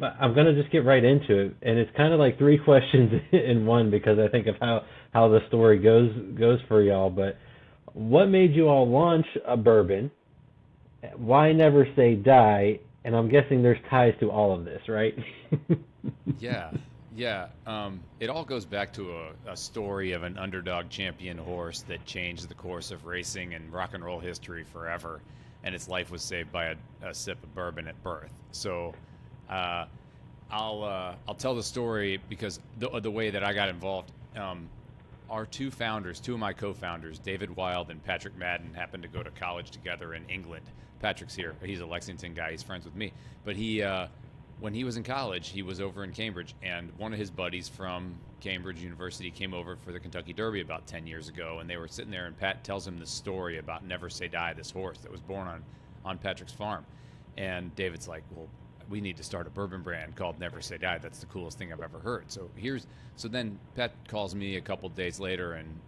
I'm gonna just get right into it, and it's kind of like three questions in one because I think of how the story goes for y'all. But what made you all launch a bourbon? Why never say die? And I'm guessing there's ties to all of this, right? Yeah, yeah. It all goes back to a story of an underdog champion horse that changed the course of racing and rock and roll history forever, and its life was saved by a sip of bourbon at birth. So, uh, I'll tell the story because the way that I got involved. Our two founders, two of my co-founders, David Wild and Patrick Madden, happened to go to college together in England. Patrick's here. He's a Lexington guy. He's friends with me. But when he was in college, he was over in Cambridge, and one of his buddies from Cambridge University came over for the Kentucky Derby about 10 years ago, and they were sitting there, and Pat tells him the story about Never Say Die, this horse that was born on Patrick's farm. And David's like, well, we need to start a bourbon brand called Never Say Die. That's the coolest thing I've ever heard. So then Pat calls me a couple days later and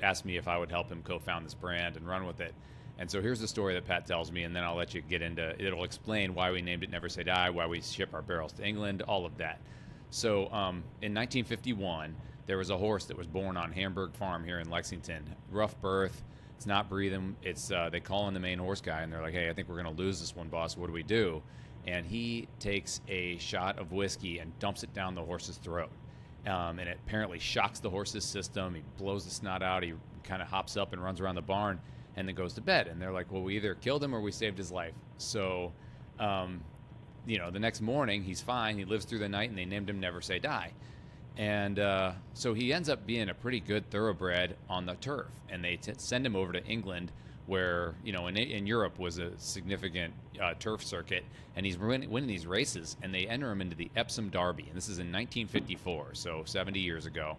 asks me if I would help him co-found this brand and run with it. And so here's the story that Pat tells me, and then I'll let you get into it. It'll explain why we named it Never Say Die, why we ship our barrels to England, all of that. So in 1951, there was a horse that was born on Hamburg Farm here in Lexington. Rough birth. It's not breathing. They call in the main horse guy, and they're like, hey, I think we're going to lose this one, boss. What do we do? And he takes a shot of whiskey and dumps it down the horse's throat. And it apparently shocks the horse's system. He blows the snot out. He kind of hops up and runs around the barn and then goes to bed. And they're like, well, we either killed him or we saved his life. So, the next morning, he's fine. He lives through the night, and they named him Never Say Die. And so he ends up being a pretty good thoroughbred on the turf. And they send him over to England, where, in Europe was a significant turf circuit. And he's winning these races, and they enter him into the Epsom Derby. And this is in 1954, so 70 years ago.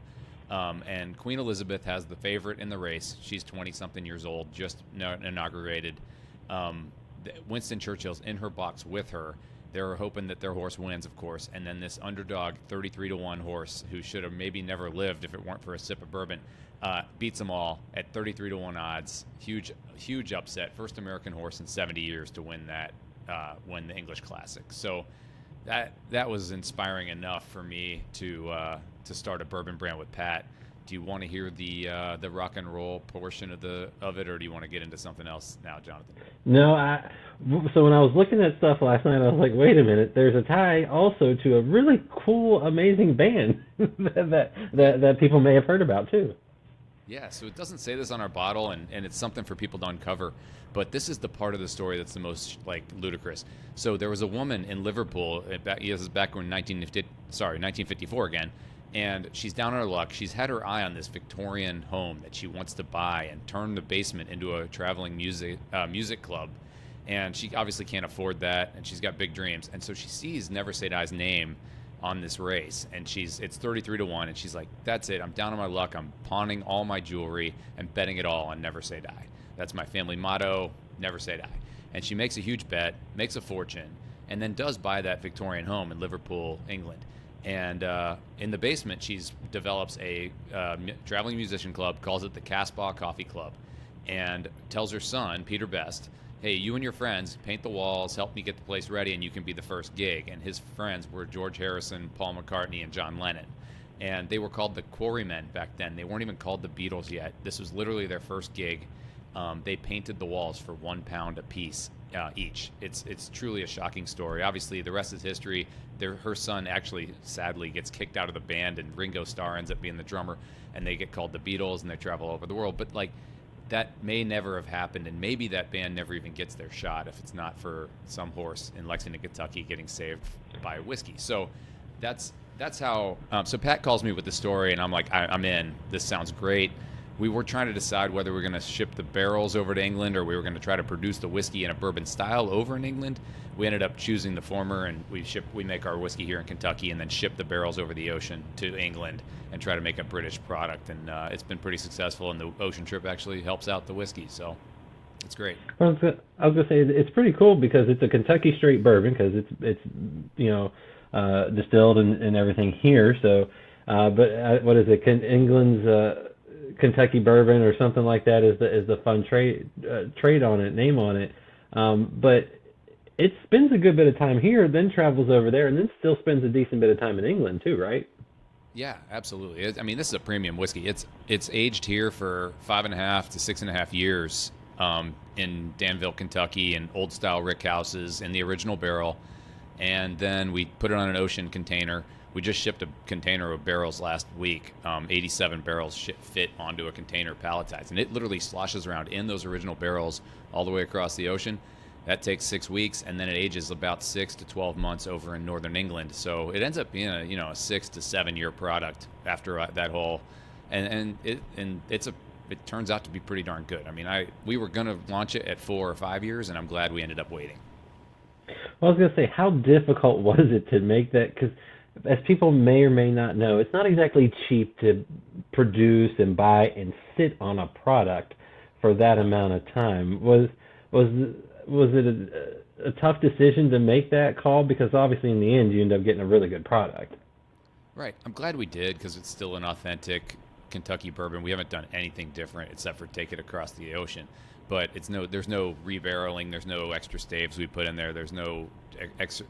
And Queen Elizabeth has the favorite in the race. She's 20-something years old, just inaugurated. Winston Churchill's in her box with her. They're hoping that their horse wins, of course. And then this underdog, 33-1 horse, who should have maybe never lived if it weren't for a sip of bourbon, beats them all at 33-1 odds. Huge upset. First American horse in 70 years to win the English Classic. So that was inspiring enough for me to start a bourbon brand with Pat. Do you want to hear the rock and roll portion of it, or do you want to get into something else now, Jonathan? No, so when I was looking at stuff last night, I was like, wait a minute, there's a tie also to a really cool, amazing band that people may have heard about too. Yeah, so it doesn't say this on our bottle, and it's something for people to uncover. But this is the part of the story that's the most ludicrous. So there was a woman in Liverpool. This is back when 1954 again, and she's down on her luck. She's had her eye on this Victorian home that she wants to buy and turn the basement into a traveling music club. And she obviously can't afford that, and she's got big dreams. And so she sees Never Say Die's name on this race, and it's 33-1, and she's like, that's it, I'm down on my luck, I'm pawning all my jewelry and betting it all on Never Say Die. That's my family motto, Never Say Die. And she makes a huge bet, makes a fortune, and then does buy that Victorian home in Liverpool, England. And in the basement, she develops a traveling musician club, calls it the Casbah Coffee Club, and tells her son, Peter Best, hey, you and your friends paint the walls, help me get the place ready, and you can be the first gig. And his friends were George Harrison, Paul McCartney, and John Lennon. And they were called the Quarrymen back then. They weren't even called the Beatles yet. This was literally their first gig. They painted the walls for £1 a piece each. It's truly a shocking story. Obviously, the rest is history. Her son actually, sadly, gets kicked out of the band, and Ringo Starr ends up being the drummer, and they get called the Beatles, and they travel all over the world. But that may never have happened, and maybe that band never even gets their shot if it's not for some horse in Lexington, Kentucky getting saved by whiskey. So that's how so Pat calls me with the story, and I'm like, I'm in. This sounds great. We were trying to decide whether we're going to ship the barrels over to England or we were going to try to produce the whiskey in a bourbon style over in England. We ended up choosing the former, and we make our whiskey here in Kentucky and then ship the barrels over the ocean to England and try to make a British product. And it's been pretty successful, and the ocean trip actually helps out the whiskey, so it's great. I was gonna say it's pretty cool because it's a Kentucky straight bourbon because it's distilled and everything here. So, but what is it? England's Kentucky bourbon or something like that is the fun trade on it, name on it. But it spends a good bit of time here, then travels over there, and then still spends a decent bit of time in England too, right? Yeah, absolutely. I mean, this is a premium whiskey. It's aged here for 5.5 to 6.5 years in Danville, Kentucky, in old style rick houses in the original barrel, and then we put it on an ocean container. We just shipped a container of barrels last week. 87 barrels fit onto a container palletized, and it literally sloshes around in those original barrels all the way across the ocean. That takes 6 weeks, and then it ages about 6 to 12 months over in northern England. So it ends up being a 6 to 7 year product after that whole, and it turns out to be pretty darn good. I mean, we were gonna launch it at 4 or 5 years, and I'm glad we ended up waiting. Well, I was gonna say, how difficult was it to make that? Because as people may or may not know, it's not exactly cheap to produce and buy and sit on a product for that amount of time. Was was it a tough decision to make that call? Because obviously, in the end, you end up getting a really good product. Right. I'm glad we did because it's still an authentic Kentucky bourbon. We haven't done anything different except for take it across the ocean. But there's no rebarreling. There's no extra staves we put in there. There's no extra,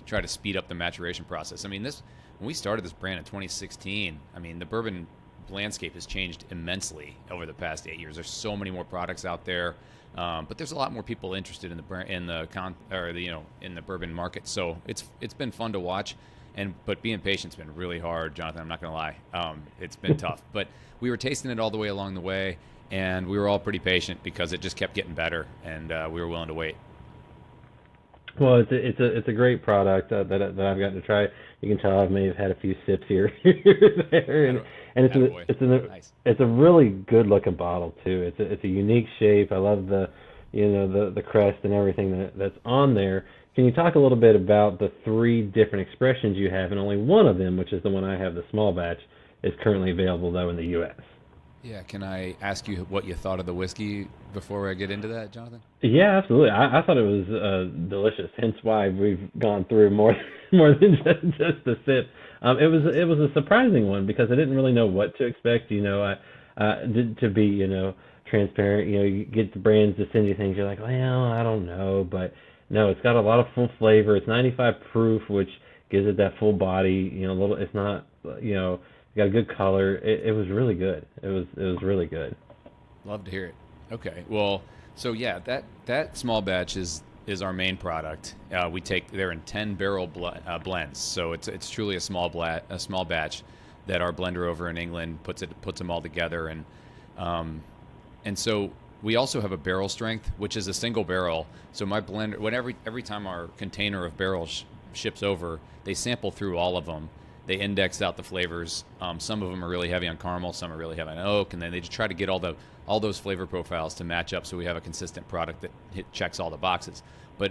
try to speed up the maturation process. I mean, when we started this brand in 2016, I mean, the bourbon landscape has changed immensely over the past 8 years. There's so many more products out there, but there's a lot more people interested in the bourbon market. So it's been fun to watch, but being patient has been really hard, Jonathan. I'm not gonna lie, it's been tough. But we were tasting it all the way along the way, and we were all pretty patient because it just kept getting better, and we were willing to wait. Well, it's a great product that I've gotten to try. You can tell I may have had a few sips here, here there, and it's a really good looking bottle too. It's a unique shape. I love the crest and everything that's on there. Can you talk a little bit about the 3 different expressions you have, and only one of them, which is the one I have, the small batch, is currently available though in the U.S. Yeah, can I ask you what you thought of the whiskey before I get into that, Jonathan? Yeah, absolutely. I thought it was delicious. Hence why we've gone through more more than just a sip. It was a surprising one because I didn't really know what to expect. To be transparent. You get the brands to send you things. You're like, well, I don't know, but no, it's got a lot of full flavor. It's 95 proof, which gives it that full body. Little. It's not. Got a good color. It was really good. It was really good. Love to hear it. Okay. Well, so yeah, that small batch is our main product. They're in 10 barrel blends, so it's truly a small batch that our blender over in England puts them all together, and so we also have a barrel strength, which is a single barrel. So my blender, every time our container of barrels ships over, they sample through all of them. They index out the flavors. Some of them are really heavy on caramel, some are really heavy on oak, and then they just try to get all those flavor profiles to match up so we have a consistent product that checks all the boxes. But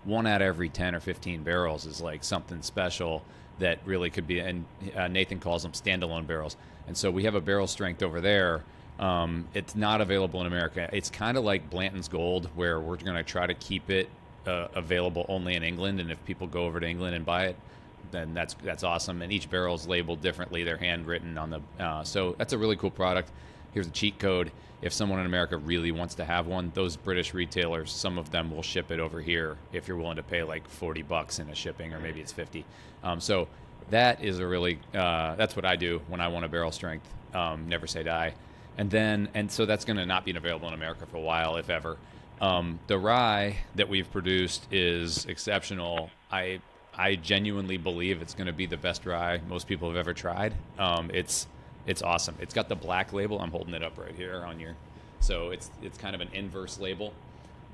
1 out of every 10 or 15 barrels is like something special that really could be, and Nathan calls them standalone barrels. And so we have a barrel strength over there. It's not available in America. It's kind of like Blanton's Gold, where we're going to try to keep it available only in England, and if people go over to England and buy it, then that's awesome. And each barrel is labeled differently. They're handwritten on the so that's a really cool product. Here's a cheat code. If someone in America really wants to have one, those British retailers, some of them will ship it over here if you're willing to pay like $40 in a shipping, or maybe it's 50. So that is a really that's what I do when I want a barrel strength. Never Say Die. And so that's going to not be available in America for a while, if ever. The rye that we've produced is exceptional. I genuinely believe it's going to be the best rye most people have ever tried. It's awesome. It's got the black label. I'm holding it up right here on your. So it's kind of an inverse label,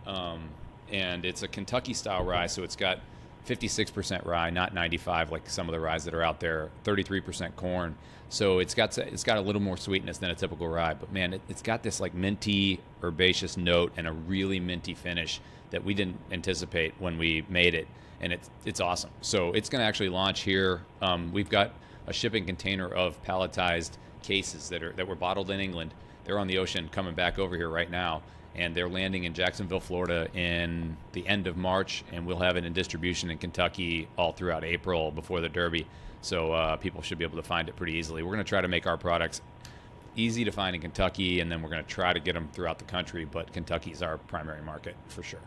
and it's a Kentucky style rye. So it's got 56% rye, not 95 like some of the ryes that are out there. 33% corn. So it's got a little more sweetness than a typical rye. But man, it's got this like minty, herbaceous note and a really minty finish that we didn't anticipate when we made it. And it's awesome. So it's going to actually launch here. We've got a shipping container of palletized cases that were bottled in England. They're on the ocean coming back over here right now, and they're landing in Jacksonville, Florida in the end of March, and we'll have it in distribution in Kentucky all throughout April before the Derby. So people should be able to find it pretty easily. We're going to try to make our products easy to find in Kentucky, and then we're going to try to get them throughout the country, but Kentucky's our primary market for sure.